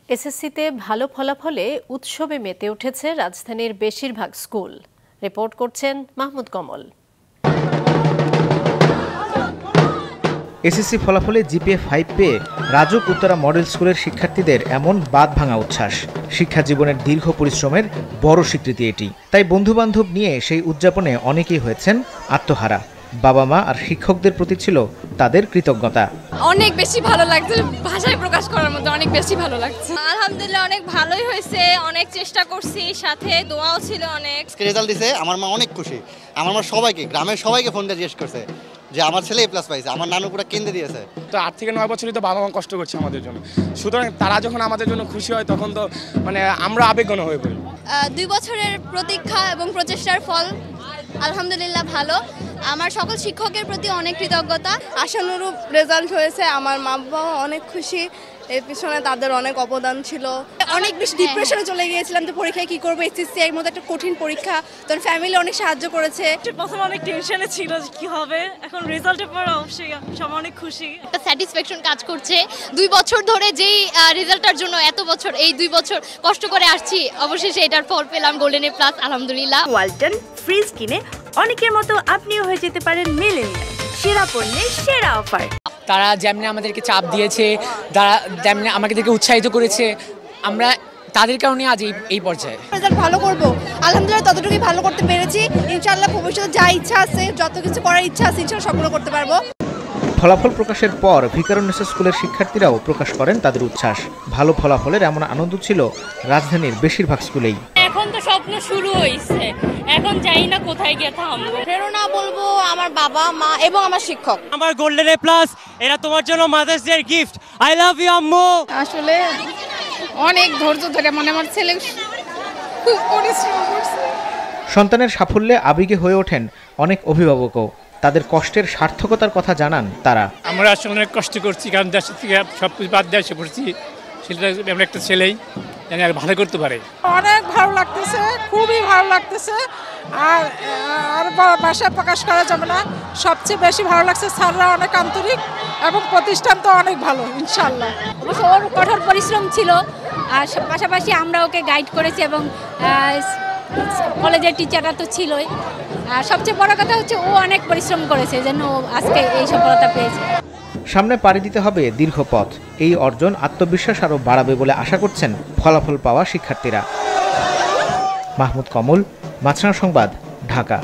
এসএসসিতে ভালো ফলাফলে উৎসবে মেতে উঠেছে রাজধানীর বেশিরভাগ স্কুল। রিপোর্ট করছেন মাহমুদ কমল। এসএসসি ফলাফলে জিপিএ 5 পেয়ে রাজুক উত্তরা মডেল স্কুলের শিক্ষার্থীদের এমন বাদ ভাঙা উচ্ছ্বাস। শিক্ষা জীবনের দীর্ঘ পরিশ্রমের বড় স্বীকৃতি এটি। তাই বন্ধুবান্ধব নিয়ে সেই উদযাপনে অনেকেই হয়েছেন আত্মহারা। বাবা মা আর শিক্ষকদের প্রতি ছিল তাদের কৃতজ্ঞতা। অনেক বেশি ভালো লাগছে, ভাষায় প্রকাশ করার মধ্যে অনেক বেশি ভালো লাগছে। আলহামদুলিল্লাহ অনেক ভালোই হয়েছে, অনেক চেষ্টা করছি, সাথে দোয়াও ছিল অনেক। রেজাল্ট দিছে, আমার মা অনেক খুশি। আমার মা সবাইকে, গ্রামের সবাইকে ফোন দিয়ে জিজ্ঞেস করছে যে আমার ছেলে A+ পাইছে, আমার নানু পুরো কেন্দ্রে দিয়েছে। তো 8 থেকে 9 বছরই তো বাবা মা কষ্ট করছে আমাদের জন্য, সুতরাং তারা যখন আমাদের জন্য খুশি হয় তখন তো আমরা আবেগঘন হয়ে পড়ি। 2 বছরের প্রতীক্ষা এবং প্রচেষ্টার ফল আলহামদুলিল্লাহ ভালো। আমার সকল শিক্ষকের প্রতি অনেক কৃতজ্ঞতা। আশানুরূপ রেজাল্ট হয়েছে, আমার মা বাবা অনেক খুশি। এর পিছনে তাদের অনেক অবদান ছিল। অনেক বেশি ডিপ্রেশনে চলে গিয়েছিলাম যে পরীক্ষায় কি করবো, এসএসসি এর মধ্যে একটা কঠিন পরীক্ষা, তখন ফ্যামিলি অনেক সাহায্য করেছে। প্রথমে অনেক টেনশনে ছিল যে কি হবে, এখন রেজাল্টের পর অবশ্যই সবাই অনেক খুশি। একটা স্যাটিসফ্যাকশন কাজ করছে। 2 বছর ধরে যেই রেজাল্টটার জন্য এত বছর, এই 2 বছর কষ্ট করে আসছি, অবশ্যই সেটার ফল পেলাম গোল্ডেন A+ আলহামদুলিল্লাহ। ওয়ালটন ফ্রিজ কিনে অনেকের মতো আপনিও হয়ে যেতে পারেন মিলেনিয়াল সেরা পণ্যের সেরা অফার। তারা যেমনি আমাদেরকে চাপ দিয়েছে, তারা তেমনি আমাদেরকে উৎসাহিত করেছে, আমরা তাদের কারণে আজ এই পর্যায়ে। রেজাল্ট ভালো করব, আলহামদুলিল্লাহ ততটুকুই ভালো করতে পেরেছি। ইনশাআল্লাহ ভবিষ্যতে যা ইচ্ছা আছে, যত কিছু করার ইচ্ছা আছে, ইনশাআল্লাহ সবগুলো করতে পারবো। ফলাফল প্রকাশের পর ভিকারুন্নেসা স্কুলের শিক্ষার্থীরাও প্রকাশ করেন তাদের উচ্ছ্বাস। ভালো ফলাফলের এমন আনন্দ ছিল রাজধানীর বেশিরভাগ স্কুলেই। এখন তো স্বপ্ন শুরু হয়েছে, এখন যাই না কোথায় গিয়ে থামবো। প্রেরণা বলবো আমার বাবা মা এবং আমার শিক্ষক। আমার গোল্ডেন A+, এরা তোমার জন্য mother's day gift. I love you আম্মু। আসলে অনেক ধৈর্য ধরে আমার ছেলে খুব পরিশ্রম করছে। সন্তানের সাফল্যে আবেগে হয়ে ওঠেন অনেক অভিভাবকও। তাদের কষ্টের সার্থকতার কথা জানান তারা। আমরা আসলে অনেক কষ্ট করছি, কারণ দেশ থেকে সব কিছু বাদ দিয়ে এসে পড়ছি। সেটা আমরা একটা ছেলেই যেন আর ভালো করতে পারে। অনেক ভালো লাগতেছে, খুবই ভালো লাগতেছে। আর ভাষায় প্রকাশ করা যাবে না। সবচেয়ে বেশি ভালো লাগছে স্যাররা অনেক আন্তরিক এবং প্রতিষ্ঠান তো অনেক ভালো ইনশাআল্লাহ। অবশ্য ওর কঠোর পরিশ্রম ছিল, আর পাশাপাশি আমরা ওকে গাইড করেছি এবং কলেজের টিচাররা তো ছিলই। আর সবচেয়ে বড় কথা হচ্ছে ও অনেক পরিশ্রম করেছে, যেন আজকে এই সফলতা পেয়েছে। সামনে পাড়ি দিতে হবে দীর্ঘ পথ। এই অর্জন আত্মবিশ্বাস আরও বাড়াবে বলে আশা করছেন ফলাফল পাওয়া শিক্ষার্থীরা। মাহমুদ কমল, মাছরাঙা সংবাদ, ঢাকা।